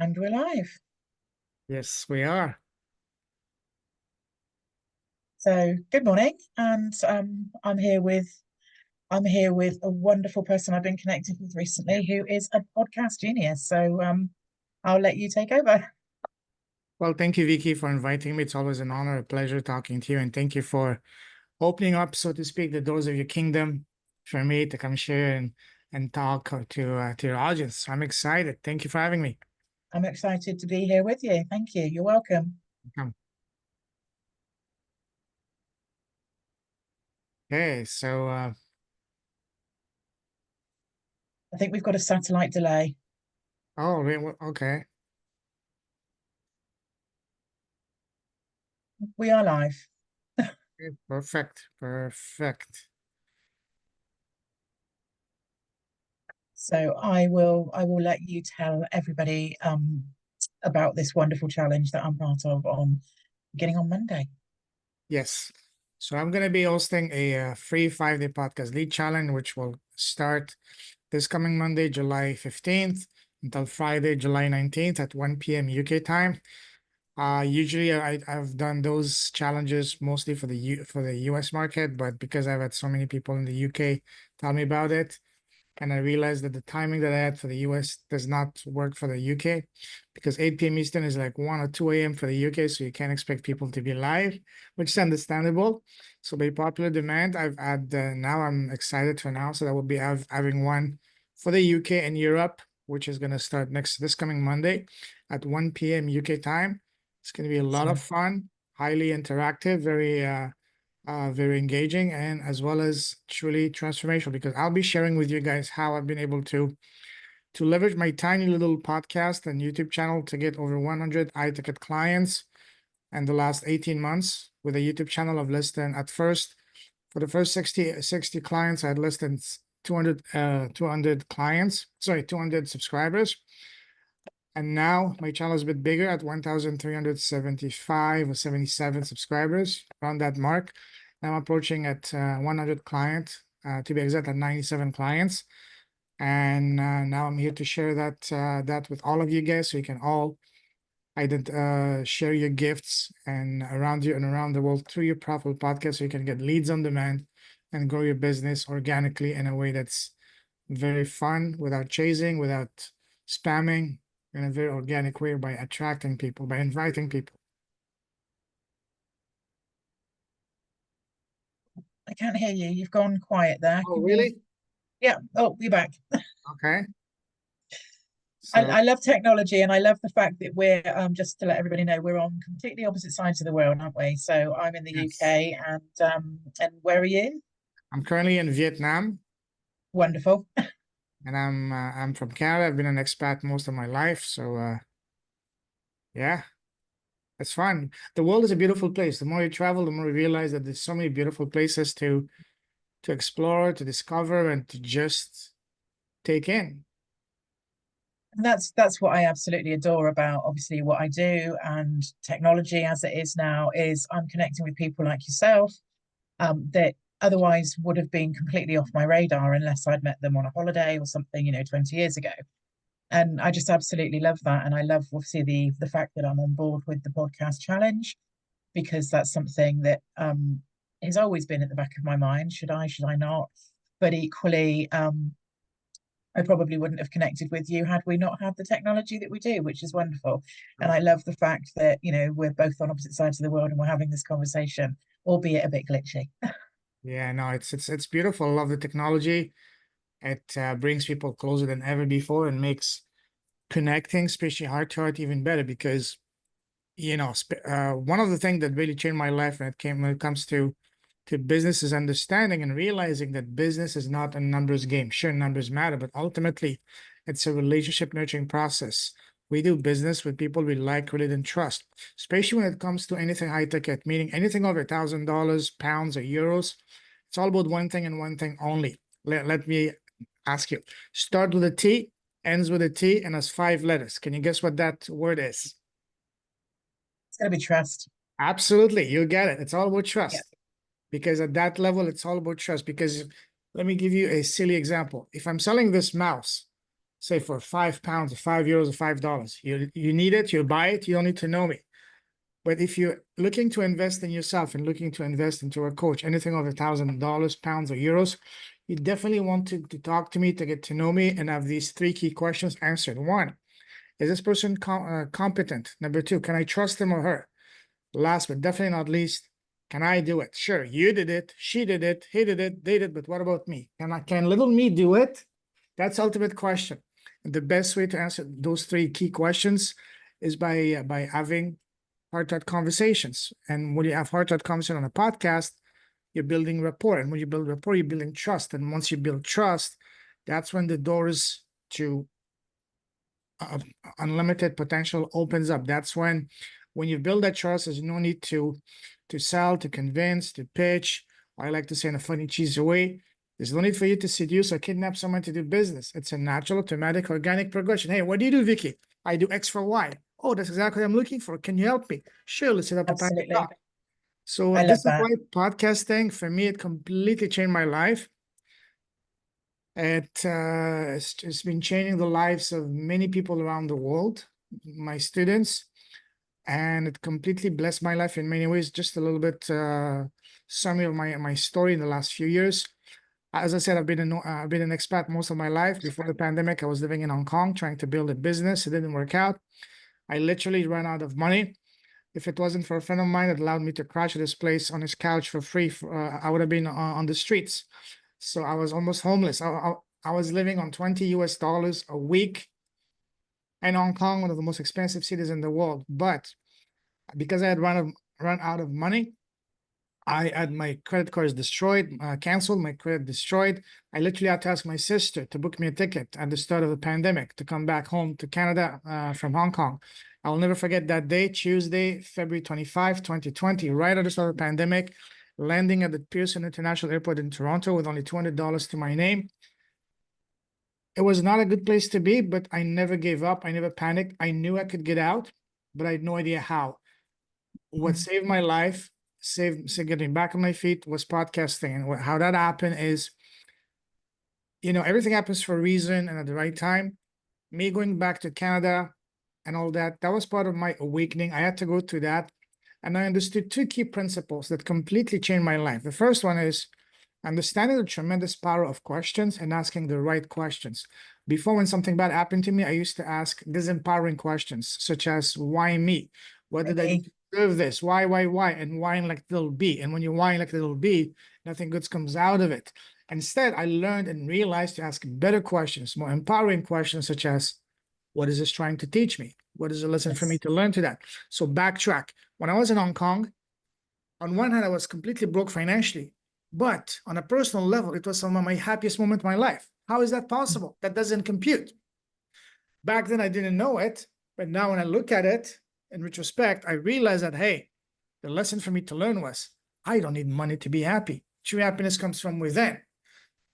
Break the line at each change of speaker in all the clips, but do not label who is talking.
And we're live.
Yes, we are.
So good morning. And I'm here with a wonderful person I've been connected with recently who is a podcast genius. So I'll let you take over.
Well, thank you, Vicky, for inviting me. It's always an honor, a pleasure talking to you. And thank you for opening up, so to speak, the doors of your kingdom for me to come share and talk to your audience. I'm excited. Thank you for having me.
I'm excited to be here with you. Thank you. You're welcome.
Come. Okay, so
I think we've got a satellite delay.
okay.
We are live.
Okay, perfect. Perfect.
So I will let you tell everybody about this wonderful challenge that I'm part of on beginning on Monday.
Yes. So I'm going to be hosting a free 5-day podcast lead challenge, which will start this coming Monday, July 15th, until Friday, July 19th at 1 p.m. UK time. Usually I've done those challenges mostly for the US market, but because I've had so many people in the UK tell me about it, and I realized that the timing that I had for the US does not work for the UK because 8 p.m. Eastern is like 1 or 2 a.m. for the UK, so you can't expect people to be live, which is understandable. So by popular demand, I've had now I'm excited to announce that I will be having one for the UK and Europe, which is going to start this coming Monday at 1 p.m. UK time. It's going to be a lot of fun, highly interactive, very engaging, and as well as truly transformational, because I'll be sharing with you guys how I've been able to leverage my tiny little podcast and YouTube channel to get over 100 high-ticket clients in the last 18 months with a YouTube channel of less than, at first, for the first 60 clients, I had less than 200 clients, sorry, 200 subscribers. And now my channel is a bit bigger at 1,375 or 77 subscribers, around that mark. Now I'm approaching at 100 clients, to be exact, at 97 clients. And now I'm here to share that with all of you guys, so you can all share your gifts and around you and around the world through your profitable podcast, so you can get leads on demand and grow your business organically in a way that's very fun, without chasing, without spamming, in a very organic way, by attracting people, by inviting people.
I can't hear you. You've gone quiet there.
Oh,
Can you?
really?
Yeah. Oh, you're back.
Okay.
I,
So
I love technology, and I love the fact that we're just to let everybody know we're on completely opposite sides of the world, aren't we? So I'm in the
yes,
UK, and where are you?
I'm currently in Vietnam,
Wonderful.
and I'm from Canada. I've been an expat most of my life, so yeah, it's fun. The world is a beautiful place. The more you travel, the more you realize that there's so many beautiful places to explore, to discover, and to just take in.
And that's what I absolutely adore about obviously what I do, and technology as it is now is I'm connecting with people like yourself that otherwise would have been completely off my radar unless I'd met them on a holiday or something, 20 years ago. And I just absolutely love that. And I love obviously the fact that I'm on board with the podcast challenge, because that's something that has always been at the back of my mind. Should I not? But equally, I probably wouldn't have connected with you had we not had the technology that we do, which is wonderful. And I love the fact that, we're both on opposite sides of the world and we're having this conversation, albeit a bit glitchy.
Yeah, no, it's beautiful. I love the technology. It brings people closer than ever before and makes connecting, especially heart to heart, even better, because one of the things that really changed my life when it comes to business is understanding and realizing that business is not a numbers game. Sure, numbers matter, but ultimately it's a relationship nurturing process. We do business with people we like, relate, and trust, especially when it comes to anything high ticket, meaning anything over $1,000, pounds, or euros. It's all about one thing and one thing only. Let me ask you. Start with a T, ends with a T, and has 5 letters. Can you guess what that word is?
It's going to be trust.
Absolutely. You get it. It's all about
Yeah.
trust. Because at that level, it's all about trust. Because let me give you a silly example. If I'm selling this mouse, say for £5 or €5 or $5. You need it, you buy it, you don't need to know me. But if you're looking to invest in yourself and looking to invest into a coach, anything over $1,000, pounds, or euros, you definitely want to talk to me, to get to know me, and have these three key questions answered. One, is this person competent? Number two, can I trust him or her? Last but definitely not least, can I do it? Sure, you did it, she did it, he did it, they did, but what about me? Can little me do it? That's the ultimate question. And the best way to answer those three key questions is by having heart-to-heart conversations. And when you have heart-to-heart conversation on a podcast, you're building rapport. And when you build rapport, you're building trust. And once you build trust, that's when the doors to unlimited potential opens up. That's when you build that trust, there's no need to sell, to convince, to pitch. I like to say in a funny, cheesy way, there's no need for you to seduce or kidnap someone to do business. It's a natural, automatic, organic progression. Hey, what do you do, Vicky? I do X for Y. Oh, that's exactly what I'm looking for. Can you help me? Sure, let's set up a time to
Absolutely.
talk. So
I love
this is
that.
why podcasting, for me, it completely changed my life. It's been changing the lives of many people around the world, my students, and it completely blessed my life in many ways. Just a little bit summary of my story in the last few years. As I said, I've been an expat most of my life. Before the pandemic, I was living in Hong Kong trying to build a business. It didn't work out. I literally ran out of money. If it wasn't for a friend of mine that allowed me to crash at his place on his couch for free, I would have been on the streets. So I was almost homeless. I was living on $20 a week in Hong Kong, one of the most expensive cities in the world. But because I had run out of money, I had my credit cards destroyed, canceled, my credit destroyed. I literally had to ask my sister to book me a ticket at the start of the pandemic to come back home to Canada from Hong Kong. I'll never forget that day, Tuesday, February 25, 2020, right at the start of the pandemic, landing at the Pearson International Airport in Toronto with only $200 to my name. It was not a good place to be, but I never gave up. I never panicked. I knew I could get out, but I had no idea how. What saved my life, saved getting back on my feet, was podcasting. And how that happened is, everything happens for a reason and at the right time. Me going back to Canada and all that, that was part of my awakening. I had to go through that. And I understood two key principles that completely changed my life. The first one is understanding the tremendous power of questions and asking the right questions. Before, when something bad happened to me, I used to ask disempowering questions, such as, why me? What did I do to deserve this? Why? And whine like little B. And when you whine like little B, nothing good comes out of it. Instead, I learned and realized to ask better questions, more empowering questions, such as, what is this trying to teach me? What is a lesson for me to learn to that? So backtrack. When I was in Hong Kong, on one hand, I was completely broke financially, but on a personal level, it was some of my happiest moments of my life. How is that possible? That doesn't compute. Back then, I didn't know it, but now when I look at it in retrospect, I realize that, hey, the lesson for me to learn was, I don't need money to be happy. True happiness comes from within.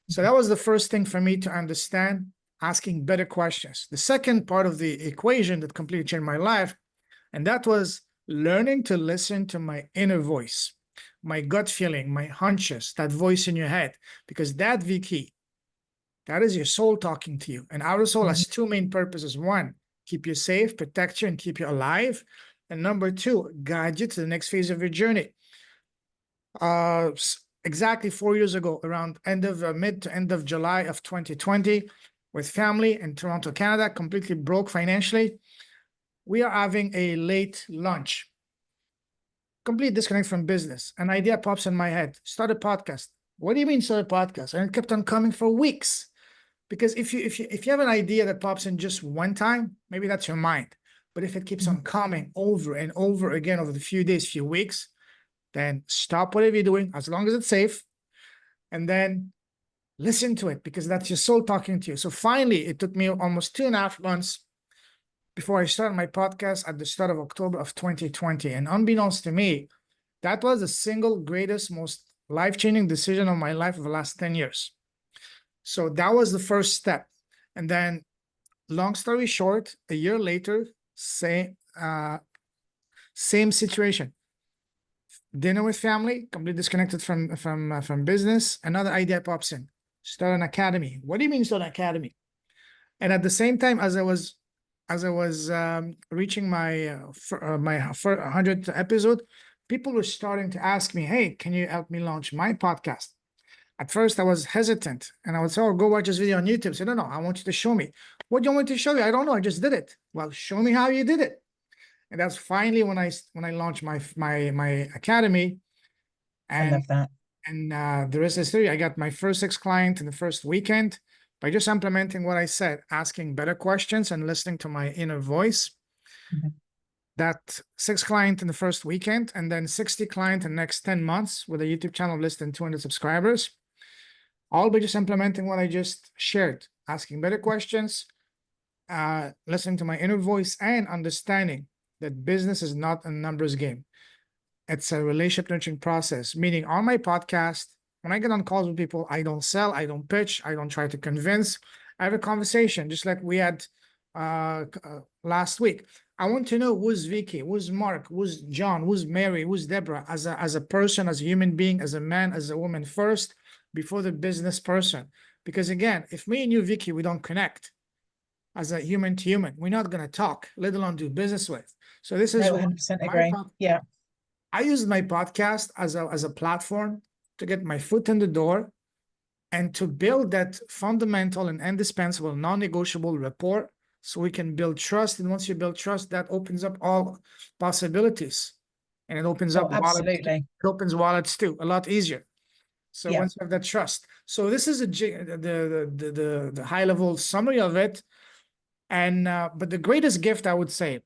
So that was the first thing for me to understand, asking better questions. The second part of the equation that completely changed my life, and that was learning to listen to my inner voice, my gut feeling, my hunches, that voice in your head, because that, Vicky, that is your soul talking to you. And our soul has two main purposes. One, keep you safe, protect you, and keep you alive. And number two, guide you to the next phase of your journey. Exactly 4 years ago, around mid to end of July of 2020, with family in Toronto, Canada, completely broke financially, we are having a late lunch, complete disconnect from business. An idea pops in my head, start a podcast. What do you mean start a podcast? And it kept on coming for weeks. Because if you have an idea that pops in just one time, maybe that's your mind. But if it keeps on coming over and over again over the few days, few weeks, then stop whatever you're doing, as long as it's safe, and then listen to it, because that's your soul talking to you. So finally, it took me almost 2.5 months before I started my podcast at the start of October of 2020. And unbeknownst to me, that was the single greatest, most life-changing decision of my life of the last 10 years. So that was the first step. And then, long story short, a year later, same situation. Dinner with family, completely disconnected from business. Another idea pops in. Start an academy. What do you mean start an academy? And at the same time, as I was reaching my my 100th episode, people were starting to ask me, "Hey, can you help me launch my podcast?" At first, I was hesitant, and I would say, "Oh, go watch this video on YouTube." I said, "No, I want you to show me." "What do you want me to show you?" "I don't know. I just did it." "Well, show me how you did it." And that's finally when I launched my academy,
I
and
love that.
the rest is history. I got my first 6 clients in the first weekend by just implementing what I said, asking better questions and listening to my inner voice.
Mhm.
That 6 clients in the first weekend, and then 60 clients in the next 10 months with a YouTube channel of less than 200 subscribers. All by just implementing what I just shared, asking better questions, listening to my inner voice, and understanding that business is not a numbers game. It's a relationship nurturing process, meaning on my podcast, when I get on calls with people, I don't sell, I don't pitch, I don't try to convince. I have a conversation, just like we had last week. I want to know who's Vicky, who's Mark, who's John, who's Mary, who's Deborah, as a person, as a human being, as a man, as a woman first, before the business person. Because again, if me and you, Vicky, we don't connect as a human to human, we're not going to talk, let alone do business with. So this is
No,
what
100%
my
agree. Yeah.
I use my podcast as a platform to get my foot in the door and to build that fundamental and indispensable non-negotiable rapport so we can build trust. And once you build trust, that opens up all possibilities. And it opens
Oh,
up wallets.
absolutely.
It opens wallets too, a lot easier. So
Yeah.
once you have that trust. So this is the high level summary of it. And but the greatest gift I would say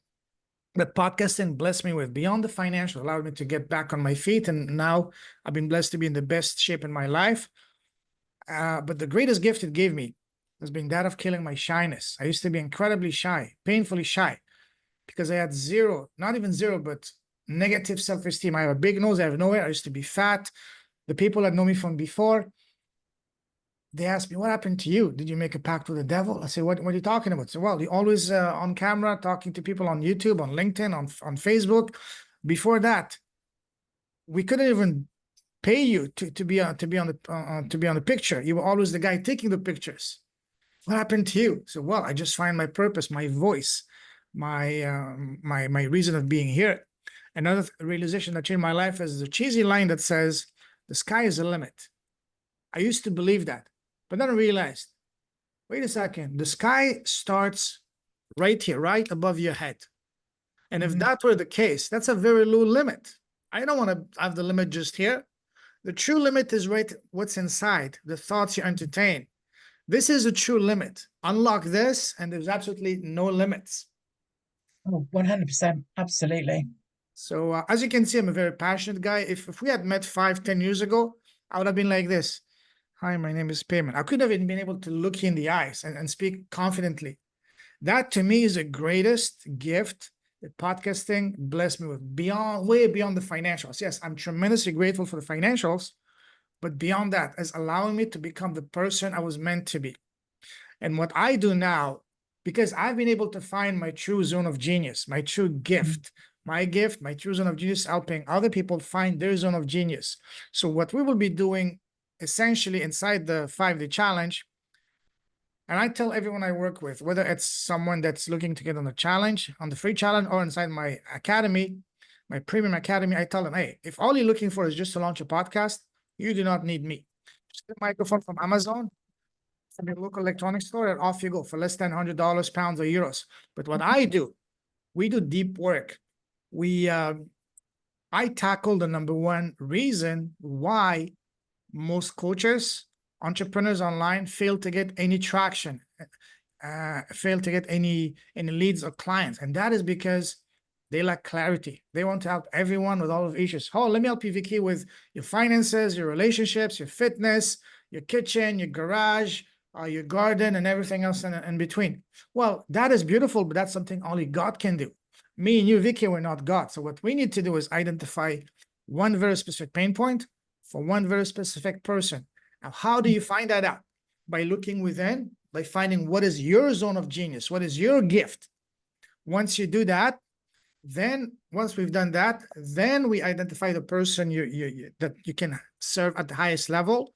that podcasting blessed me with beyond the financial, allowed me to get back on my feet, and now I've been blessed to be in the best shape in my life. But the greatest gift it gave me has been that of killing my shyness. I used to be incredibly shy, painfully shy, because I had zero, not even zero, but negative self-esteem. I have a big nose, I have no hair. I used to be fat. The people that know me from before, they asked me, "What happened to you? Did you make a pact with the devil?" I say, what are you talking about? So, well, you're always on camera, talking to people on YouTube, on LinkedIn, on Facebook. Before that, we couldn't even pay you to be on the picture. You were always the guy taking the pictures. What happened to you? So, well, I just find my purpose, my voice, my reason of being here. Another realization that changed my life is the cheesy line that says, "The sky is the limit." I used to believe that, but then I realized, wait a second, the sky starts right here, right above your head. And if
Mhm.
that were the case, that's a very low limit. I don't want to have the limit just here. The true limit is right what's inside, the thoughts you entertain. This is a true limit. Unlock this, and there's absolutely no limits.
Oh, 100%. Absolutely.
So as you can see, I'm a very passionate guy. If we had met 5, 10 years ago, I would have been like this. "Hi, my name is Payman." I couldn't have even been able to look you in the eyes and speak confidently. That to me is the greatest gift that podcasting blessed me with, beyond, way beyond the financials. Yes, I'm tremendously grateful for the financials, but beyond that, is allowing me to become the person I was meant to be. And what I do now, because I've been able to find my true zone of genius, my true gift, my true zone of genius, helping other people find their zone of genius. So what we will be doing essentially inside the 5-day challenge, and I tell everyone I work with, whether it's someone that's looking to get on the challenge, on the free challenge, or inside my academy, my premium academy, I tell them, hey, if all you're looking for is just to launch a podcast, you do not need me. Just get a microphone from Amazon, from your local electronics store, and off you go for less than $100, pounds, or euros. But what I do, we do deep work. I tackle the number one reason why most coaches, entrepreneurs online fail to get any traction, fail to get any leads or clients, and that is because they lack clarity. They want to help everyone with all of the issues. Oh, let me help you, Vicky, with your finances, your relationships, your fitness, your kitchen, your garage, your garden, and everything else in between. Well, that is beautiful, but that's something only God can do. Me and you, Vicky, we're not God. So what we need to do is identify one very specific pain point for one very specific person. Now, how do you find that out? By looking within, by finding what is your zone of genius, what is your gift. Once you do that, then once we've done that, then we identify the person that you can serve at the highest level.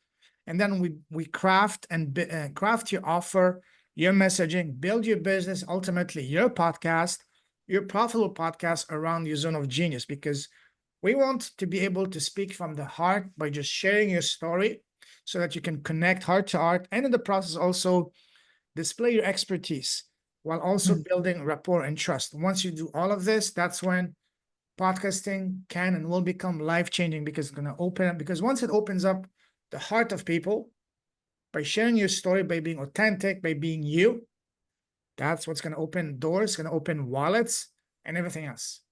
And then we craft your offer, your messaging, build your business, ultimately your podcast, your profitable podcast around your zone of genius, because we want to be able to speak from the heart by just sharing your story so that you can connect heart to heart, and in the process also display your expertise while also
Mm.
building rapport and trust. Once you do all of this, that's when podcasting can and will become life-changing, because it's going to open up, because once it opens up the heart of people by sharing your story, by being authentic, by being you, that's what's going to open doors, going to open wallets and everything else.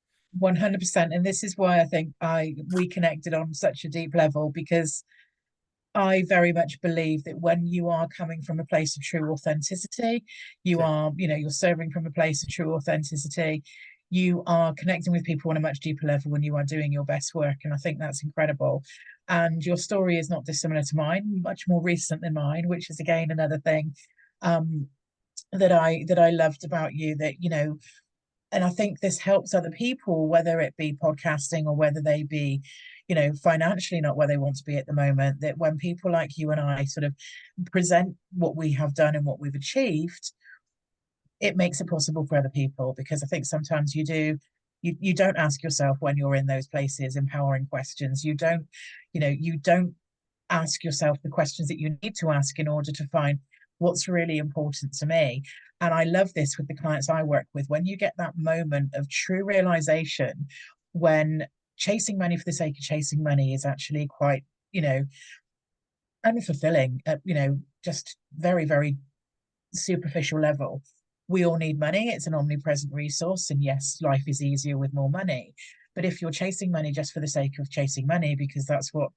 100%. And this is why I think we connected on such a deep level, because I very much believe that when you are coming from a place of true authenticity, you
Okay.
are, you're serving from a place of true authenticity. You are connecting with people on a much deeper level when you are doing your best work. And I think that's incredible. And your story is not dissimilar to mine, much more recent than mine, which is again another thing um, that I loved about you, that, and I think this helps other people, whether it be podcasting or whether they be, financially not where they want to be at the moment, that when people like you and I sort of present what we have done and what we've achieved, it makes it possible for other people. Because I think sometimes you don't ask yourself when you're in those places empowering questions. You don't ask yourself the questions that you need to ask in order to find what's really important to me. And I love this with the clients I work with. When you get that moment of true realization, when chasing money for the sake of chasing money is actually quite, unfulfilling at, just very, very superficial level. We all need money. It's an omnipresent resource. And yes, life is easier with more money. But if you're chasing money just for the sake of chasing money, because that's what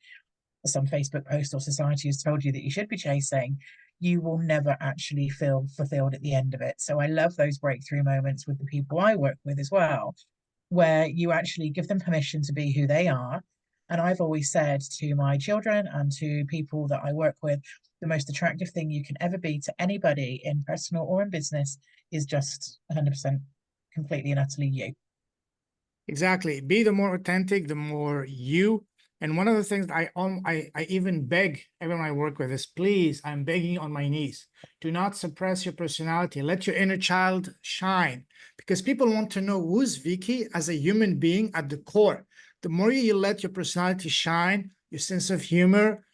some Facebook post or society has told you that you should be chasing, you will never actually feel fulfilled at the end of it. So I love those breakthrough moments with the people I work with as well, where you actually give them permission to be who they are. And I've always said to my children and to people that I work with, the most attractive thing you can ever be to anybody in personal or in business is just 100% completely and utterly you.
Exactly. Be the more authentic, the more you. And one of the things I even beg everyone I work with is, please, I'm begging you on my knees, do not suppress your personality. Let your inner child shine, because people want to know who's Vicky as a human being at the core. The more you let your personality shine, your sense of humor,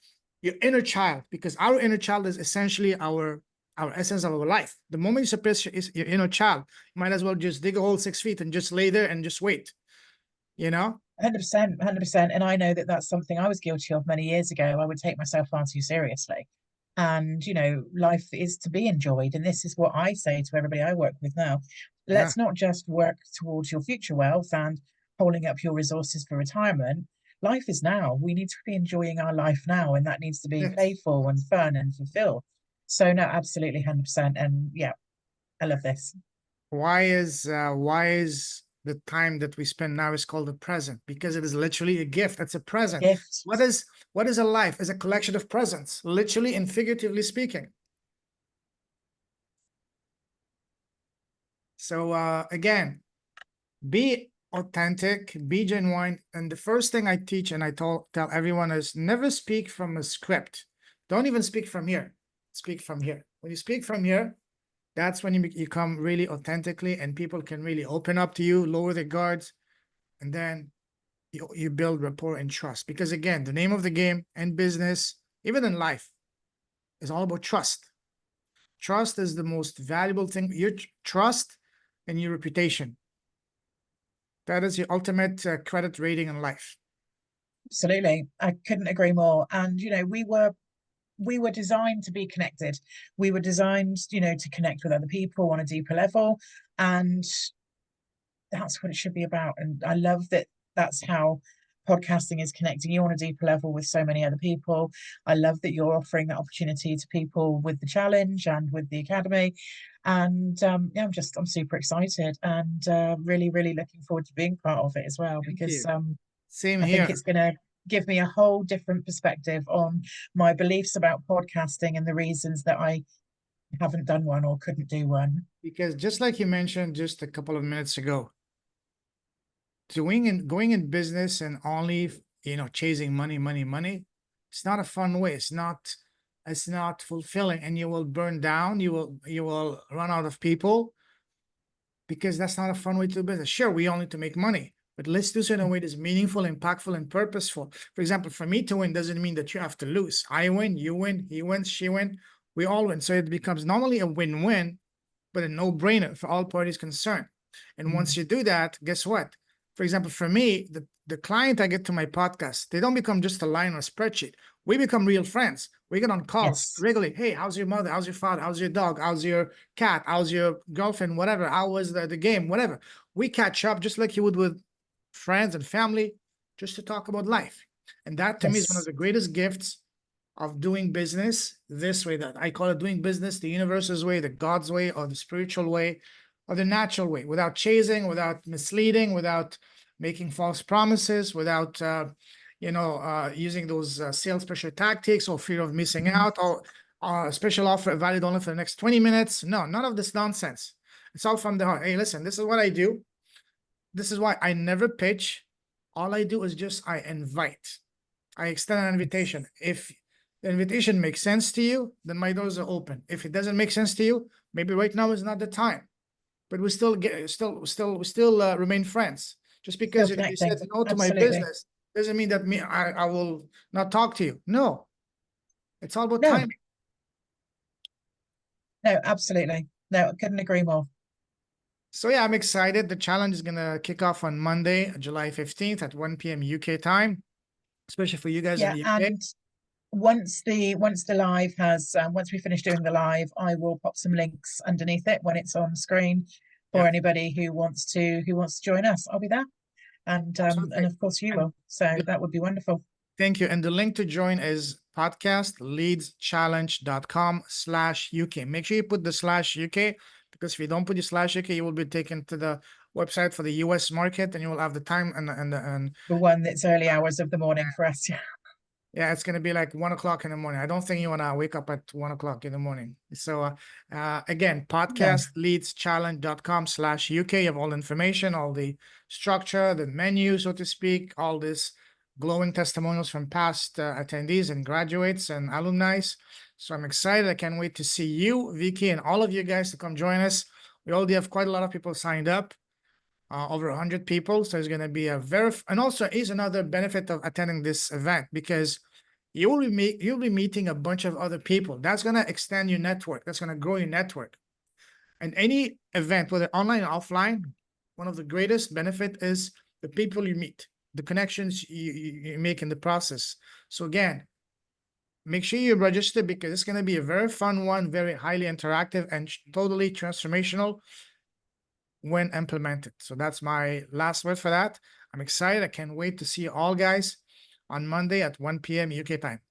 your inner child, because our inner child is essentially our essence of our life. The moment you suppress your inner child, you might as well just dig a hole 6 feet and just lay there and just wait, you know?
100%, 100%. And I know that that's something I was guilty of many years ago. I would take myself far too seriously. And, life is to be enjoyed. And this is what I say to everybody I work with now.
Yeah.
Let's not just work towards your future wealth and holding up your resources for retirement. Life is now. We need to be enjoying our life now, and that needs to be
Yes.
playful and fun and fulfilled. So, no, absolutely 100%. And yeah, I love this.
Why is the time that we spend now is called a present? Because it is literally a gift. It's a present.
Gift.
What is a life? Is a collection of presents, literally and figuratively speaking. So again, be authentic, be genuine. And the first thing I teach and I tell everyone is, never speak from a script. Don't even speak from here. Speak from here. When you speak from here, that's when you come really authentically, and people can really open up to you, lower their guards, and then you build rapport and trust. Because again, the name of the game in business, even in life, is all about trust. Trust is the most valuable thing. Your trust and your reputation. That is your ultimate credit rating in life.
Absolutely. I couldn't agree more. And, we were designed to be connected. We were designed, to connect with other people on a deeper level. And that's what it should be about. And I love that that's how podcasting is connecting you on a deeper level with so many other people. I love that you're offering that opportunity to people with the challenge and with the academy. And yeah, I'm super excited and really, really looking forward to being part of it as well,
Thank
because
you. Same
I think
here.
it's going to give me a whole different perspective on my beliefs about podcasting and the reasons that I haven't done one or couldn't do one.
Because just like you mentioned just a couple of minutes ago, going in business and only chasing money, money, money, it's not a fun way. It's not it's not fulfilling, and you will burn down. You will run out of people, because that's not a fun way to do business. Sure, we all need to make money, but let's do so in a way that's meaningful, impactful, and purposeful. For example, for me to win doesn't mean that you have to lose. I win, you win, he wins, she wins, we all win. So it becomes not only a win-win, but a no-brainer for all parties concerned. And once you do that, guess what? For example, for me, the client I get to my podcast, they don't become just a line or a spreadsheet. We become real friends. We get on calls
Yes.
regularly. Hey, how's your mother? How's your father? How's your dog? How's your cat? How's your girlfriend? Whatever. How was the game? Whatever. We catch up just like you would with friends and family, just to talk about life. And that to me is one of
Yes.
the greatest gifts of doing business this way. That I call it doing business the universe's way, the God's way, or the spiritual way, or the natural way, without chasing, without misleading, without making false promises, without using those sales pressure tactics or fear of missing out, or special offer valid only for the next 20 minutes. No, none of this nonsense. It's all from the heart. Hey, listen, this is what I do. This is why I never pitch. All I do is just I invite. I extend an invitation. If the invitation makes sense to you, then my doors are open. If it doesn't make sense to you, maybe right now is not the time. But we still remain friends. Just because
Still
you said
connecting.
no to my
Absolutely.
business doesn't mean that I will not talk to you. No, it's all about
No,
timing.
no, absolutely. No, I couldn't agree more.
So yeah, I'm excited. The challenge is gonna kick off on Monday, July 15th at 1 p.m. UK time, especially for you guys in
Yeah,
the UK.
and once the live has once we finish doing the live, I will pop some links underneath it when it's on screen for
Yeah,
anybody who wants to join us. I'll be there, and
absolutely.
of course you
And
will. So
the
that would be wonderful.
Thank you. And the link to join is podcastleadschallenge.com/UK. Make sure you put the /UK, because if you don't put the /UK, you will be taken to the website for the US market, and you will have the time and
The one that's early hours of the morning for us.
yeah, it's gonna be like 1 o'clock in the morning. I don't think you wanna wake up at 1 o'clock in the morning. So again,
No,
podcastleadschallenge.com/UK. You have all the information, all the structure, the menu, so to speak, all this glowing testimonials from past attendees and graduates and alumni. So I'm excited. I can't wait to see you, Vicky, and all of you guys to come join us. We already have quite a lot of people signed up, over 100 people. So it's going to be and also is another benefit of attending this event, because you'll be meeting a bunch of other people. That's going to extend your network. That's going to grow your network. And any event, whether online or offline, one of the greatest benefit is the people you meet, the connections you make in the process. So again, make sure you register, because it's going to be a very fun one, very highly interactive, and totally transformational when implemented. So that's my last word for that. I'm excited. I can't wait to see you all guys on Monday at 1 p.m. UK time.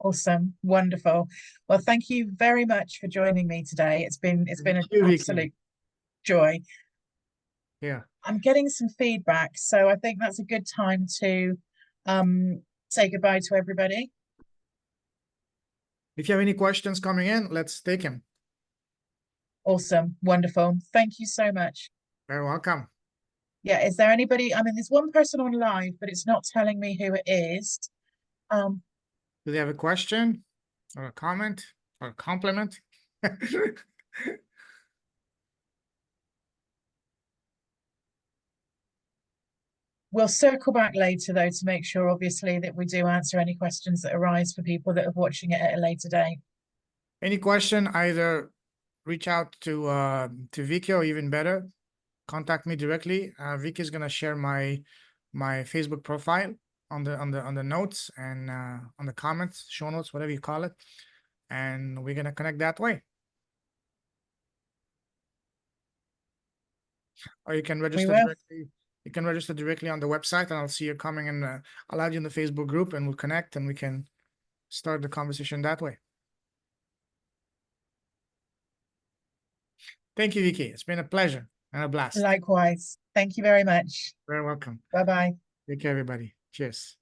awesome, wonderful. Well, thank you very much for joining me today. It's been
Thank
an
you, Vicki.
absolute joy.
Yeah.
I'm getting some feedback, so I think that's a good time to say goodbye to everybody.
If you have any questions coming in, let's take them.
Awesome, wonderful. Thank you so much.
Very welcome.
Yeah, is there anybody? I mean, there's one person on live, but it's not telling me who it is.
Do they have a question or a comment or a compliment?
We'll circle back later, though, to make sure, obviously, that we do answer any questions that arise for people that are watching it at a later date.
Any question, either reach out to Vicky, or even better, contact me directly. Vicky is gonna share my Facebook profile on the notes, and on the comments, show notes, whatever you call it, and we're gonna connect that way. Or you can
We
register
will.
directly. You can register directly on the website, and I'll see you coming, and I'll add you in the Facebook group, and we'll connect, and we can start the conversation that way. Thank you, Vicky. It's been a pleasure and a blast.
Likewise. Thank you very much.
Very welcome.
Bye-bye.
Take care, everybody. Cheers.